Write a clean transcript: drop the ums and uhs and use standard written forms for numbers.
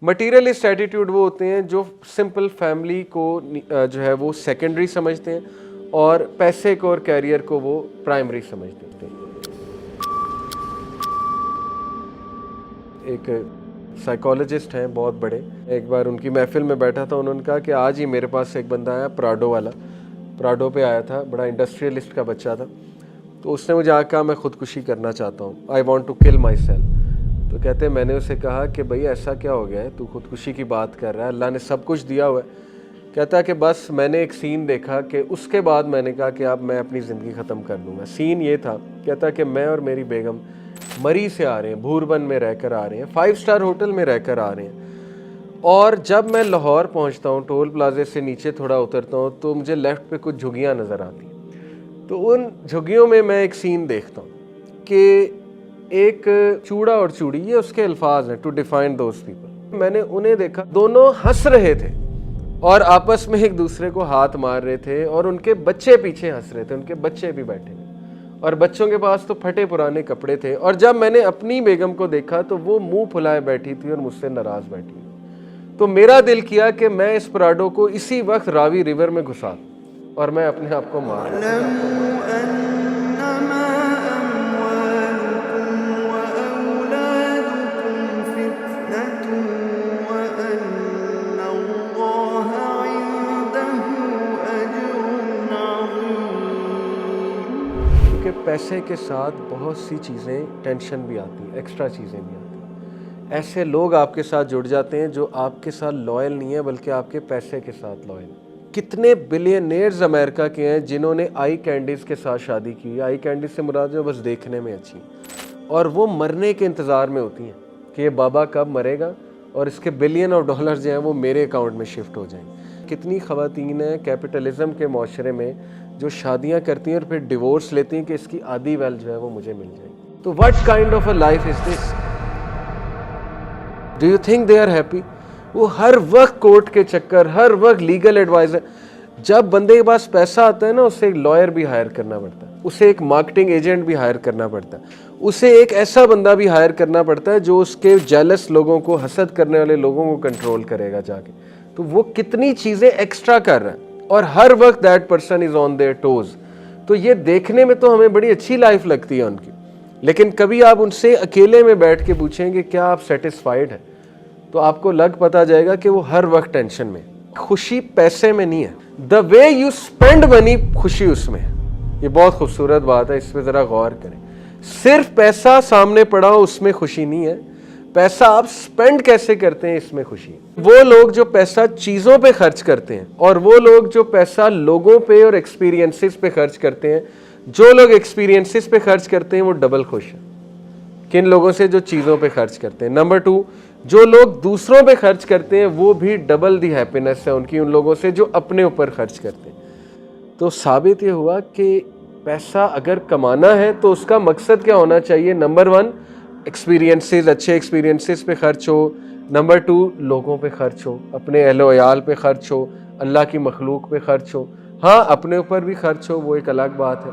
Materialist attitude वो होते हैं जो सिंपल फैमिली को जो है वो सेकेंडरी समझते हैं और पैसे को और कैरियर को वो प्राइमरी समझते हैं। एक साइकोलॉजिस्ट हैं बहुत बड़े, एक बार उनकी महफिल में बैठा था, उन्होंने कहा कि आज ही मेरे पास एक बंदा आया प्राडो वाला, प्राडो पे आया था, बड़ा इंडस्ट्रियलिस्ट का बच्चा था। तो उसने मुझे आकर कहा मैं ख़ुदकुशी करना चाहता हूँ, I want to kill myself. तो कहते हैं मैंने उसे कहा कि भाई ऐसा क्या हो गया है, तू ख़ुदकुशी की बात कर रहा है, अल्लाह ने सब कुछ दिया हुआ है। कहता है कि बस मैंने एक सीन देखा कि उसके बाद मैंने कहा कि अब मैं अपनी ज़िंदगी ख़त्म कर दूँगा। सीन ये था, कहता है कि मैं और मेरी बेगम मरी से आ रहे हैं, भूरबन में रहकर आ रहे हैं, 5 स्टार होटल में रहकर आ रहे हैं, और जब मैं लाहौर पहुंचता हूं, टोल प्लाजे से नीचे थोड़ा उतरता हूं, तो मुझे लेफ़्ट पे कुछ झुग्गियां नज़र आती हैं। तो उन झुग्गियों में मैं एक सीन देखता हूं कि एक चूड़ा और चूड़ी, ये उसके अल्फाज हैं, टू डिफाइन दोज पीपल। मैंने उन्हें देखा, दोनों हंस रहे थे और आपस में एक दूसरे को हाथ मार रहे थे, और उनके बच्चे पीछे हंस रहे थे, उनके बच्चे भी बैठे और बच्चों के पास तो फटे पुराने कपड़े थे। और जब मैंने अपनी बेगम को देखा तो वो मुंह फुलाए बैठी थी और मुझसे नाराज़ बैठी। तो मेरा दिल किया कि मैं इस प्राडो को इसी वक्त रावी रिवर में घुसा दूं और मैं अपने आप को मार दूं। कि पैसे के साथ बहुत सी चीज़ें, टेंशन भी आती है, एक्स्ट्रा चीज़ें भी आती हैं। ऐसे लोग आपके साथ जुड़ जाते हैं जो आपके साथ लॉयल नहीं है बल्कि आपके पैसे के साथ लॉयल। कितने बिलियनेयर्स अमेरिका के हैं जिन्होंने आई कैंडीज़ के साथ शादी की। आई कैंडीज़ से मुराद जो बस देखने में अच्छी, और वो मरने के इंतज़ार में होती हैं कि ये बाबा कब मरेगा और इसके बिलियन ऑफ डॉलर जो हैं वो मेरे अकाउंट में शिफ्ट हो जाएंगे। कितनी ख़वातीन हैं कैपिटलिज्म के माशरे में जो शादियां करती हैं और फिर डिवोर्स लेती हैं कि इसकी आधी वेल्थ जो है वो मुझे मिल जाएगी। तो what kind of a life is this? Do you think they are happy? वो हर वक्त कोर्ट के चक्कर, हर वक्त लीगल एडवाइजर। जब बंदे के पास पैसा आता है ना, उसे एक लॉयर भी हायर करना पड़ता है, उसे एक मार्केटिंग एजेंट भी हायर करना पड़ता है, उसे एक ऐसा बंदा भी हायर करना पड़ता है जो उसके जेलस लोगों को, हसद करने वाले लोगों को कंट्रोल करेगा जाके। तो वो कितनी चीज़ें एक्स्ट्रा कर रहा है और हर वक्त that person is on their toes. तो ये देखने में तो हमें बड़ी अच्छी लाइफ लगती है उनकी, लेकिन कभी आप उनसे अकेले में बैठ के पूछेंगे क्या आप सेटिस्फाइड हैं, तो आपको लग पता जाएगा कि वो हर वक्त टेंशन में। खुशी पैसे में नहीं है, the way you spend money खुशी उसमें है। ये बहुत खूबसूरत बात है, इस पर ज़रा गौर करें। सिर्फ पैसा सामने पड़ा हो उसमें खुशी नहीं है, पैसा आप स्पेंड कैसे करते हैं इसमें खुशी है। वो लोग जो पैसा चीज़ों पे खर्च करते हैं और वो लोग जो पैसा लोगों पे और एक्सपीरियंसेस पे खर्च करते हैं, जो लोग एक्सपीरियंसेस पे खर्च करते हैं वो डबल खुश हैं किन लोगों से जो चीज़ों पे खर्च करते हैं। नंबर 2, जो लोग दूसरों पे खर्च करते हैं वो भी डबल दी हैप्पीनेस है उनकी उन लोगों से जो अपने ऊपर खर्च करते हैं। तो साबित ये हुआ कि पैसा अगर कमाना है तो उसका मकसद क्या होना चाहिए? नंबर 1, एक्सपीरियंसेस, अच्छे एक्सपीरियंसेस पे खर्च हो। नंबर 2, लोगों पे खर्च हो, अपने अहलो अयाल पे खर्च हो, अल्लाह की मखलूक पे खर्च हो। हाँ, अपने ऊपर भी खर्च हो, वो एक अलग बात है।